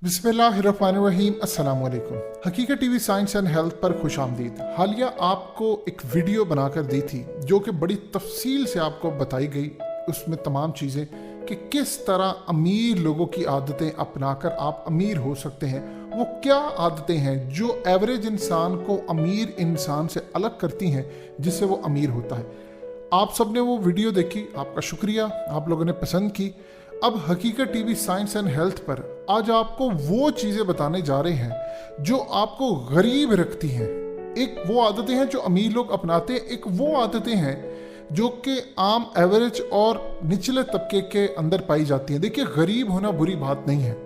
बिस्मिल्लाहिर्रहमानिर्रहीम। अस्सलाम वालेकुम। हकीकत टीवी साइंस एंड हेल्थ पर खुश आमदीद। हालिया आपको एक वीडियो बनाकर दी थी जो कि बड़ी तफसील से आपको बताई गई, उसमें तमाम चीज़ें कि किस तरह अमीर लोगों की आदतें अपनाकर आप अमीर हो सकते हैं। वो क्या आदतें हैं जो एवरेज इंसान को अमीर इंसान से अलग करती हैं जिससे वो अमीर होता है। आप सब ने वो वीडियो देखी, आपका शुक्रिया, आप लोगों ने पसंद की। अब हकीकत टीवी साइंस एंड हेल्थ पर आज आपको वो चीज़ें बताने जा रहे हैं जो आपको गरीब रखती हैं। एक वो आदतें हैं जो अमीर लोग अपनाते हैं, एक वो आदतें हैं जो कि आम एवरेज और निचले तबके के अंदर पाई जाती हैं। देखिए, गरीब होना बुरी बात नहीं है,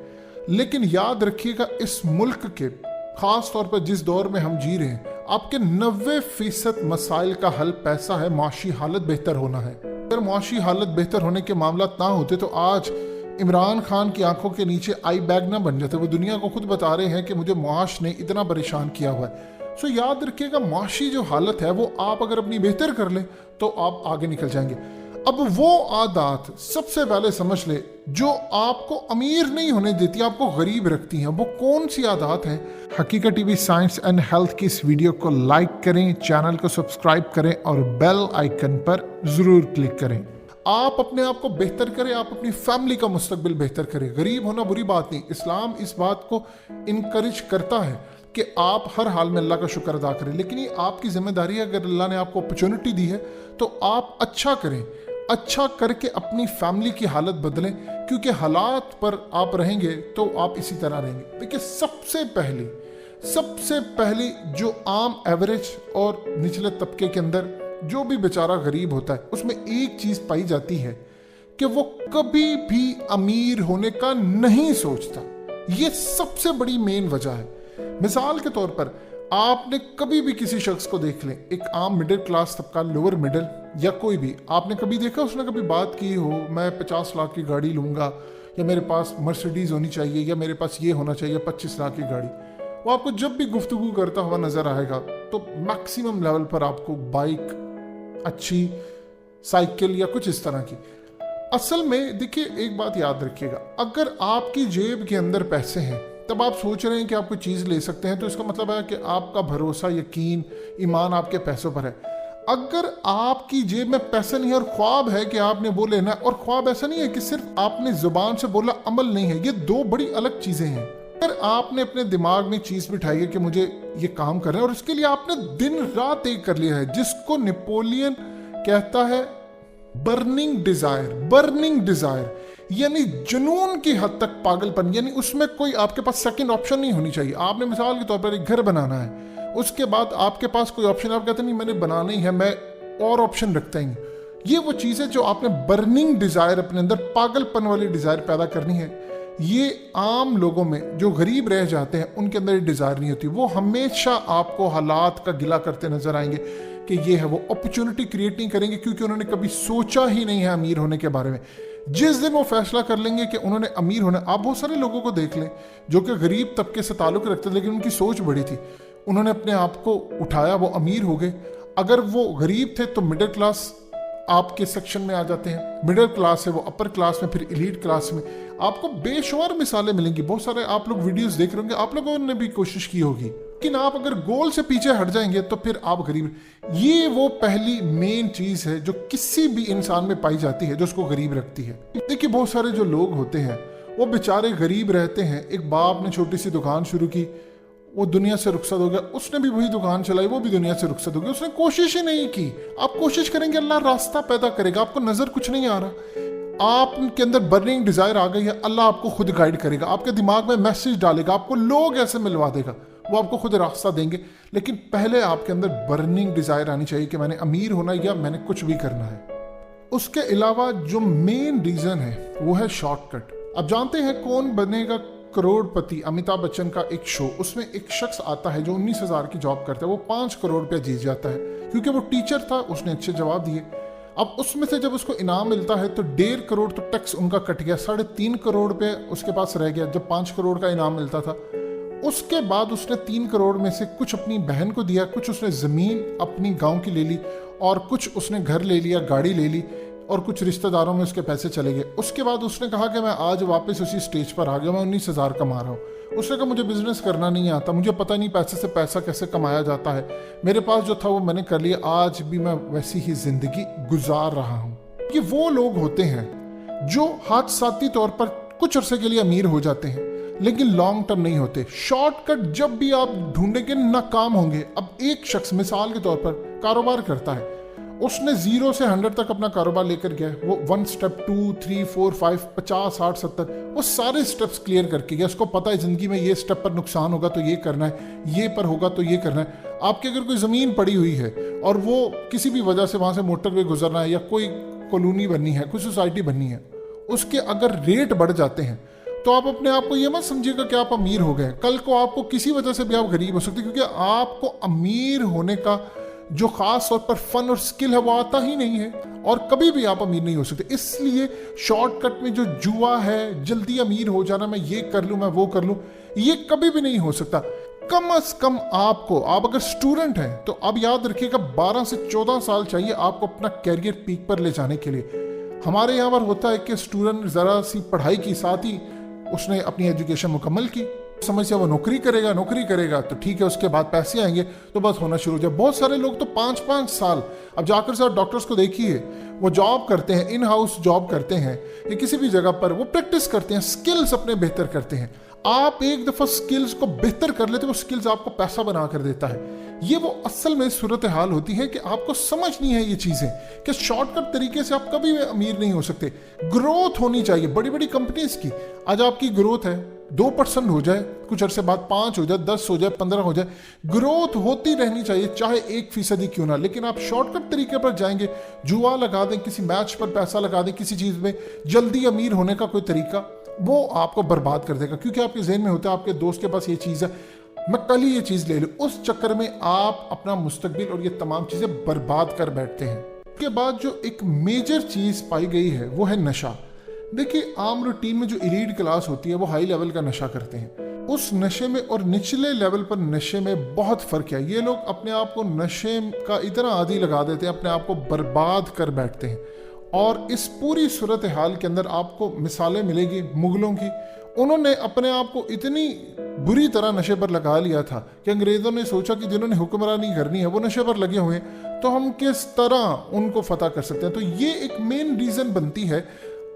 लेकिन याद रखिएगा इस मुल्क के ख़ास तौर पर जिस दौर में हम जी रहे हैं, आपके 90% मसाइल का हल पैसा है, माशी हालत बेहतर होना है। अगर माशी हालत बेहतर होने के मामला ना होते तो आज इमरान खान की आंखों के नीचे आई बैग ना बन जाते। वो दुनिया को खुद बता रहे हैं कि मुझे मुआश ने इतना परेशान किया हुआ है। सो याद रखिएगा, माशी जो हालत है वो आप अगर अपनी बेहतर कर ले तो आप आगे निकल जाएंगे। अब वो आदत सबसे पहले समझ ले जो आपको अमीर नहीं होने देती, आपको गरीब रखती हैं। वो कौन सी आदत है? हकीकत टीवी साइंस एंड हेल्थ की इस वीडियो को लाइक करें, चैनल को सब्सक्राइब करें और बेल आइकन पर जरूर क्लिक करें। आप अपने आप को बेहतर करें, आप अपनी फैमिली का मुस्तकबिल बेहतर करें। गरीब होना बुरी बात नहीं, इस्लाम इस बात को इनकरेज करता है कि आप हर हाल में अल्लाह का शुक्र अदा करें, लेकिन ये आपकी जिम्मेदारी है। अगर अल्लाह ने आपको अपॉर्चुनिटी दी है तो आप अच्छा करें, अच्छा करके अपनी फैमिली की हालत बदलें, क्योंकि हालात पर आप रहेंगे तो आप इसी तरह रहेंगे। देखिए, सबसे पहली जो आम एवरेज और निचले तबके के अंदर जो भी बेचारा गरीब होता है उसमें एक चीज पाई जाती है कि वो कभी भी अमीर होने का नहीं सोचता। ये सबसे बड़ी मेन वजह है। मिसाल के तौर पर आपने कभी भी किसी शख्स को देख लें, एक आम मिडिल क्लास तबका, लोअर मिडिल या कोई भी, आपने कभी देखा उसने कभी बात की हो मैं 50 लाख की गाड़ी लूंगा, या मेरे पास मर्सिडीज होनी चाहिए, या मेरे पास ये होना चाहिए 25 लाख की गाड़ी। वो आपको जब भी गुफ्तगू करता हुआ नजर आएगा तो मैक्सिमम लेवल पर आपको बाइक, अच्छी साइकिल या कुछ इस तरह की। असल में देखिए, एक बात याद रखिएगा, अगर आपकी जेब के अंदर पैसे हैं तब आप सोच रहे हैं कि आप कोई चीज़ ले सकते हैं, तो इसका मतलब है कि आपका भरोसा, यकीन, ईमान आपके पैसों पर है। अगर आपकी जेब में पैसे नहीं है और ख्वाब है कि आपने वो लेना, और ख्वाब ऐसा नहीं है कि सिर्फ आपने जुबान से बोला, अमल नहीं है, ये दो बड़ी अलग चीज़ें हैं। अगर आपने अपने दिमाग में चीज़ बिठाई है कि मुझे ये काम करना है और इसके लिए आपने दिन रात एक कर लिया है, जिसको नेपोलियन कहता है बर्निंग डिजायर, यानी जुनून की हद तक पागलपन, यानी उसमें कोई आपके पास सेकंड ऑप्शन नहीं होनी चाहिए। आपने मिसाल के तौर पर एक घर बनाना है, उसके बाद आपके पास कोई ऑप्शन, आप कहते नहीं मैंने बनाना ही है, मैं और ऑप्शन रखता ही नहीं। ये वो चीज़ें जो आपने बर्निंग डिजायर, अपने अंदर पागलपन वाली डिजायर पैदा करनी है, ये आम लोगों में जो गरीब रह जाते हैं उनके अंदर ये डिजायर नहीं होती। वो हमेशा आपको हालात का गिला करते नजर आएंगे कि ये है, वो अपॉर्चुनिटी क्रिएट नहीं करेंगे क्योंकि उन्होंने कभी सोचा ही नहीं है अमीर होने के बारे में। जिस दिन वो फैसला कर लेंगे कि उन्होंने अमीर होना, आप बहुत सारे लोगों को देख लें जो कि गरीब तबके से ताल्लुक रखते थे लेकिन उनकी सोच बड़ी थी, उन्होंने अपने आप को उठाया, वो अमीर हो गए। अगर वो गरीब थे तो मिडिल क्लास आपके सेक्शन में आ जाते हैं, मिडिल क्लास है वो अपर क्लास में, फिर एलीट क्लास में। आपको बेशुमार मिसालें मिलेंगी, बहुत सारे आप लोग वीडियोस देख रहे होंगे, आप लोगों ने भी कोशिश की होगी, लेकिन आप अगर गोल से पीछे हट जाएंगे तो फिर आप गरीब। ये वो पहली मेन चीज है जो किसी भी इंसान में पाई जाती है जो उसको गरीब रखती है। देखिए, बहुत सारे जो लोग होते हैं वो बेचारे गरीब रहते हैं। एक बाप ने छोटी सी दुकान शुरू की, वो दुनिया से रुखसत हो गया, उसने भी वही दुकान चलाई, वो भी दुनिया से रुखसत हो गया, उसने कोशिश ही नहीं की। आप कोशिश करेंगे, अल्लाह रास्ता पैदा करेगा, आपको नजर कुछ नहीं आ रहा, आपके अंदर बर्निंग डिजायर आ गई है, अल्लाह आपको खुद गाइड करेगा, आपके दिमाग में मैसेज डालेगा, आपको लोग ऐसे मिलवा देगा, वो आपको खुद रास्ता देंगे। लेकिन पहले आपके अंदर बर्निंग डिजायर आनी चाहिए कि मैंने अमीर होना या मैंने कुछ भी करना है। उसके अलावा जो मेन रीजन है वो है शॉर्टकट। अब जानते हैं कौन बनेगा करोड़पति, अमिताभ बच्चन का एक शो, उसमें एक शख्स आता है जो 19,000 की जॉब करता है, वो 5 करोड़ रुपया जीत जाता है क्योंकि वो टीचर था, उसने अच्छे जवाब दिए। अब उसमें से जब उसको इनाम मिलता है तो 1.5 करोड़ तो टैक्स उनका कट गया, 3.5 करोड़ रुपये उसके पास रह गया जब 5 करोड़ का इनाम मिलता था। उसके बाद उसने 3 करोड़ में से कुछ अपनी बहन को दिया, कुछ उसने ज़मीन अपनी गांव की ले ली और कुछ उसने घर ले लिया, गाड़ी ले ली। और कुछ रिश्तेदारों में उसके पैसे चले गए। उसके बाद उसने कहा कि मैं आज वापस उसी स्टेज पर आ गया, मैं 19,000 कमा रहा हूँ। उसने कहा मुझे बिजनेस करना नहीं आता, मुझे पता नहीं पैसे से पैसा कैसे कमाया जाता है, मेरे पास जो था वो मैंने कर लिया, आज भी मैं वैसी ही जिंदगी गुजार रहा हूँ। ये वो लोग होते हैं जो हादसाती तौर पर कुछ अरसे के लिए अमीर हो जाते हैं लेकिन लॉन्ग टर्म नहीं होते। शॉर्टकट जब भी आप ढूंढेंगे नाकाम होंगे। अब एक शख्स मिसाल के तौर पर कारोबार करता है, उसने 0 से 100 तक अपना कारोबार लेकर गया, वो 1 स्टेप 2 3 4 5 50 60 70 वो सारे स्टेप्स क्लियर करके गया। उसको पता है जिंदगी में ये स्टेप पर नुकसान होगा तो ये करना है, ये पर होगा तो ये करना है। आपकी अगर कोई ज़मीन पड़ी हुई है और वो किसी भी वजह से वहाँ से मोटरवे गुजरना है या कोई कॉलोनी बननी है, कोई सोसाइटी बननी है, उसके अगर रेट बढ़ जाते हैं तो आप अपने आप को ये मत समझिएगा कि आप अमीर हो गए। कल को आपको किसी वजह से भी आप गरीब हो सकते, क्योंकि आपको अमीर होने का जो खास तौर पर फन और स्किल है वो आता ही नहीं है और कभी भी आप अमीर नहीं हो सकते। इसलिए शॉर्टकट में जो जुआ है, जल्दी अमीर हो जाना, मैं ये कर लूं, मैं वो कर लूं, ये कभी भी नहीं हो सकता। कम से कम आपको, आप अगर स्टूडेंट हैं तो आप याद रखिएगा 12 से 14 साल चाहिए आपको अपना कैरियर पीक पर ले जाने के लिए। हमारे यहाँ पर होता है कि स्टूडेंट ज़रा सी पढ़ाई की साथ ही उसने अपनी एजुकेशन मुकम्मल की, समझ से वो नौकरी करेगा तो ठीक है, उसके बाद पैसे आएंगे तो बस होना शुरू हो जाए। बहुत सारे लोग तो 5-5 साल, अब जाकर सर डॉक्टर्स को देखिए, वो जॉब करते हैं, इन हाउस जॉब करते हैं या किसी भी जगह पर वो प्रैक्टिस करते हैं, स्किल्स अपने बेहतर करते हैं। आप एक दफ़ा स्किल्स को बेहतर कर लेते, वो स्किल्स आपको पैसा बना कर देता है। ये वो असल में सूरत हाल होती है कि आपको समझ नहीं है ये चीज़ें कि शॉर्टकट तरीके से आप कभी भी अमीर नहीं हो सकते। ग्रोथ होनी चाहिए बड़ी बड़ी कंपनीज की। आज आपकी ग्रोथ है 2% हो जाए, कुछ अरसे बाद 5 हो जाए, 10 हो जाए, 15 हो जाए, ग्रोथ होती रहनी चाहिए, चाहे 1% क्यों ना। लेकिन आप शॉर्टकट तरीके पर जाएंगे, जुआ लगा दें, किसी मैच पर पैसा लगा दें, किसी चीज़ में जल्दी अमीर होने का कोई तरीका, वो आपको बर्बाद कर देगा। क्योंकि आपके जहन में होता है आपके दोस्त के पास ये चीज़ है, मैं कल ही ये चीज़ ले लूँ, उस चक्कर में आप अपना मुस्तकबिल और ये तमाम चीज़ें बर्बाद कर बैठते हैं। उसके बाद जो एक मेजर चीज़ पाई गई है वो है नशा। देखिए, आम रूटीन में जो एलीट क्लास होती है वो हाई लेवल का नशा करते हैं। उस नशे में और निचले लेवल पर नशे में बहुत फ़र्क है। ये लोग अपने आप को नशे का इतना आदी लगा देते हैं, अपने आप को बर्बाद कर बैठते हैं। और इस पूरी सूरत हाल के अंदर आपको मिसालें मिलेगी मुगलों की। उन्होंने अपने आप को इतनी बुरी तरह नशे पर लगा लिया था कि अंग्रेज़ों ने सोचा कि जिन्होंने हुक्मरानी करनी है वो नशे पर लगे हुए हैं, तो हम किस तरह उनको फतह कर सकते हैं। तो ये एक मेन रीज़न बनती है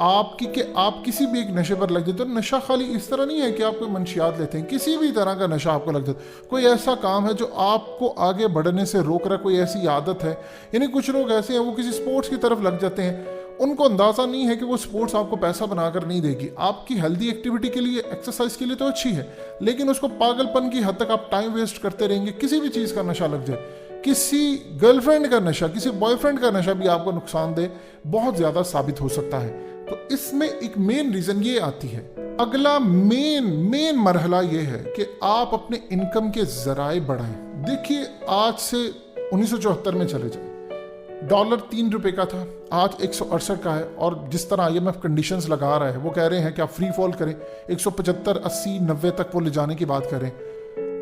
आपकी कि आप किसी भी एक नशे पर लग जाते हो। नशा खाली इस तरह नहीं है कि आप कोई मंशियात लेते हैं, किसी भी तरह का नशा आपको लग जाता है। कोई ऐसा काम है जो आपको आगे बढ़ने से रोक रहा है, कोई ऐसी आदत है। यानी कुछ लोग ऐसे हैं वो किसी स्पोर्ट्स की तरफ लग जाते हैं, उनको अंदाज़ा नहीं है कि वो स्पोर्ट्स आपको पैसा बनाकर नहीं देगी। आपकी हेल्दी एक्टिविटी के लिए, एक्सरसाइज के लिए तो अच्छी है, लेकिन उसको पागलपन की हद तक आप टाइम वेस्ट करते रहेंगे। किसी भी चीज़ का नशा लग जाए, किसी गर्लफ्रेंड का नशा, किसी बॉयफ्रेंड का नशा भी आपको नुकसानदेह बहुत ज़्यादा साबित हो सकता है। तो इसमें एक मेन रीज़न ये आती है। अगला मेन मरहला ये है कि आप अपने इनकम के ज़राए बढ़ाएं। देखिए, आज से 1974 में चले जाए, डॉलर 3 रुपए का था, आज 168 का है। और जिस तरह IMF कंडीशंस लगा रहा है, वो कह रहे हैं कि आप फ्री फॉल करें, 175, 80, 90 तक वो ले जाने की बात करें।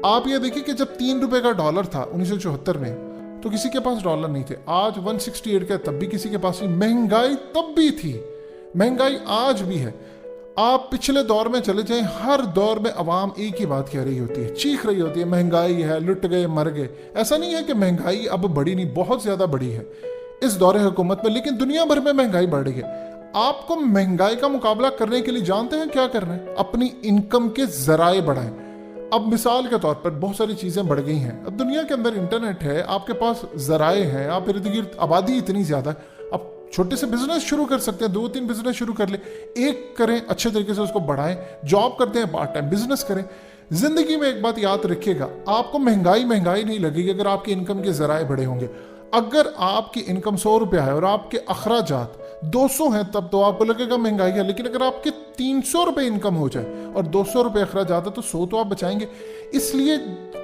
आप ये देखिए कि जब 3 रुपए का डॉलर था 1974 में, तो किसी के पास डॉलर नहीं थे। आज 168 का, तब भी किसी के पास नहीं। महंगाई तब भी थी, महंगाई आज भी है। आप पिछले दौर में चले जाएं, हर दौर में अवाम एक ही बात कह रही होती है, चीख रही होती है, महंगाई है, लुट गए, मर गए। ऐसा नहीं है कि महंगाई अब बढ़ी नहीं, बहुत ज़्यादा बढ़ी है इस दौरे हुकूमत में, लेकिन दुनिया भर में महंगाई बढ़ गई है। आपको महंगाई का मुकाबला करने के लिए जानते हैं क्या करना है? अपनी इनकम के ज़राए बढ़ाएं। अब मिसाल के तौर पर बहुत सारी चीज़ें बढ़ गई हैं। अब दुनिया के अंदर इंटरनेट है, आपके पास ज़राए हैं, आप इर्द गिर्द आबादी इतनी ज़्यादा है, आप छोटे से बिजनेस शुरू कर सकते हैं, 2-3 बिजनेस शुरू कर ले, एक करें, अच्छे तरीके से उसको बढ़ाएं। जॉब करते हैं, पार्ट टाइम बिजनेस करें। जिंदगी में एक बात याद रखिएगा, आपको महंगाई नहीं लगेगी अगर आपके इनकम के ज़राए बड़े होंगे। अगर आपकी इनकम 100 रुपया है और आपके अखराजात 200 हैं, तब तो आपको लगेगा महंगाई है। लेकिन अगर आपके 300 रुपये इनकम हो जाए और 200 रुपये अखराजात है, तो 100 तो आप बचाएंगे। इसलिए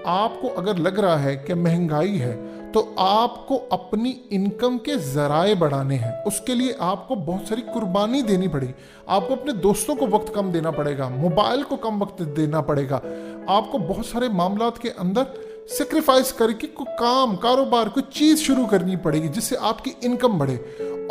आपको अगर लग रहा है कि महंगाई है, तो आपको अपनी इनकम के ज़राए बढ़ाने हैं। उसके लिए आपको बहुत सारी कुर्बानी देनी पड़ेगी। आपको अपने दोस्तों को वक्त कम देना पड़ेगा, मोबाइल को कम वक्त देना पड़ेगा। आपको बहुत सारे मामलात के अंदर सेक्रीफाइस करके कोई काम, कारोबार, कोई चीज शुरू करनी पड़ेगी जिससे आपकी इनकम बढ़े।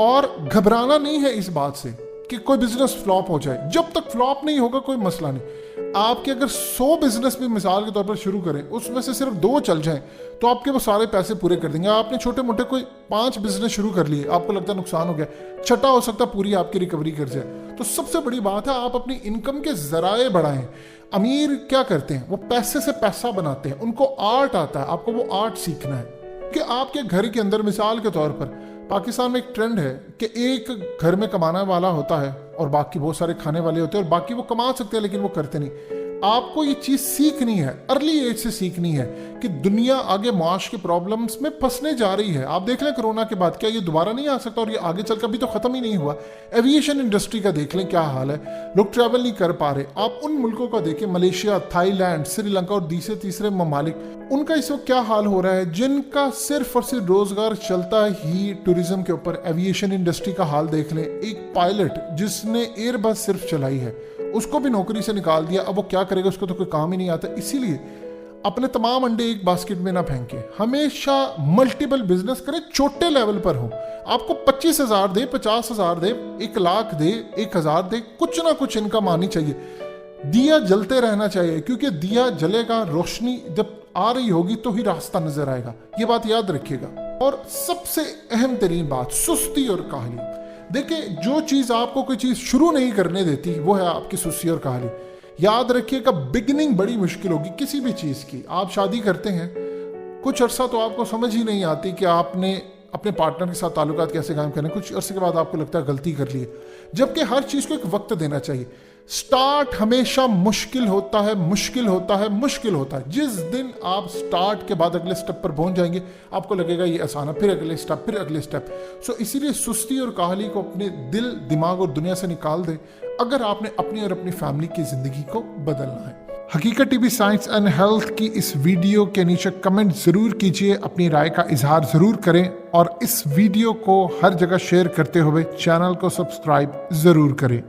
और घबराना नहीं है इस बात से कि कोई बिजनेस फ्लॉप हो जाए। जब तक फ्लॉप नहीं होगा कोई मसला नहीं। आपके अगर 100 बिजनेस भी मिसाल के तौर पर शुरू करें, उसमें से सिर्फ 2 चल जाएं तो आपके वो सारे पैसे पूरे कर देंगे। आपने छोटे मोटे कोई 5 बिजनेस शुरू कर लिए, आपको लगता है नुकसान हो गया, छठा हो सकता है पूरी आपकी रिकवरी कर जाए। तो सबसे बड़ी बात है आप अपनी इनकम के जराए बढ़ाएं। अमीर क्या करते हैं, वो पैसे से पैसा बनाते हैं, उनको आर्ट आता है, आपको वो आर्ट सीखना है। कि आपके घर के अंदर मिसाल के तौर पर पाकिस्तान में एक ट्रेंड है कि एक घर में कमाने वाला होता है और बाकी बहुत सारे खाने वाले होते हैं, और बाकी वो कमा सकते हैं लेकिन वो करते नहीं। आपको ये चीज सीखनी है, अर्ली एज से सीखनी है कि दुनिया आगे माश के प्रॉब्लम्स में फंसने जा रही है। आप देख लें कोरोना के बाद क्या ये दोबारा नहीं आ सकता, और ये आगे चलकर भी तो खत्म ही नहीं हुआ। एविएशन इंडस्ट्री का देख लें क्या हाल है, लोग ट्रैवल नहीं कर पा रहे। आप उन मुल्कों का देखें, मलेशिया, थाईलैंड, श्रीलंका और दूसरे तीसरे ममालिक, उनका इस वक्त क्या हाल हो रहा है, जिनका सिर्फ और सिर्फ रोजगार चलता ही टूरिज्म के ऊपर। एविएशन इंडस्ट्री का हाल देख लें, एक पायलट जिसने एयरबस सिर्फ चलाई है उसको भी नौकरी से निकाल दिया। अब वो क्या करेगा, उसको तो कोई काम ही नहीं आता। इसीलिए अपने तमाम अंडे एक बास्केट में ना फेंके, हमेशा मल्टीपल बिजनेस करें, छोटे लेवल पर हो। आपको 25,000 दे, 50,000 दे, 1 लाख दे, 1,000 दे, कुछ ना कुछ इनकम आनी चाहिए। दिया जलते रहना चाहिए, क्योंकि दिया जलेगा, रोशनी जब आ रही होगी तो ही रास्ता नजर आएगा। ये बात याद रखिएगा। और सबसे अहम तरीन बात, सुस्ती और काहली। देखिए, जो चीज आपको कोई चीज शुरू नहीं करने देती वो है आपकी सुस्ती और काहली। याद रखिएगा, बिगिनिंग बड़ी मुश्किल होगी किसी भी चीज की। आप शादी करते हैं, कुछ अरसा तो आपको समझ ही नहीं आती कि आपने अपने पार्टनर के साथ ताल्लुकात कैसे कायम करने। कुछ अरसे के बाद आपको लगता है गलती कर ली है, जबकि हर चीज को एक वक्त देना चाहिए। स्टार्ट हमेशा मुश्किल होता है, मुश्किल होता है, मुश्किल होता है। जिस दिन आप स्टार्ट के बाद अगले स्टेप पर पहुंच जाएंगे आपको लगेगा ये आसान है, फिर अगले स्टेप, फिर अगले स्टेप। सो इसीलिए सुस्ती और काहली को अपने दिल, दिमाग और दुनिया से निकाल दें अगर आपने अपनी और अपनी फैमिली की जिंदगी को बदलना है। हकीकत टीवी साइंस एंड हेल्थ की इस वीडियो के नीचे कमेंट जरूर कीजिए, अपनी राय का इजहार जरूर करें, और इस वीडियो को हर जगह शेयर करते हुए चैनल को सब्सक्राइब जरूर करें।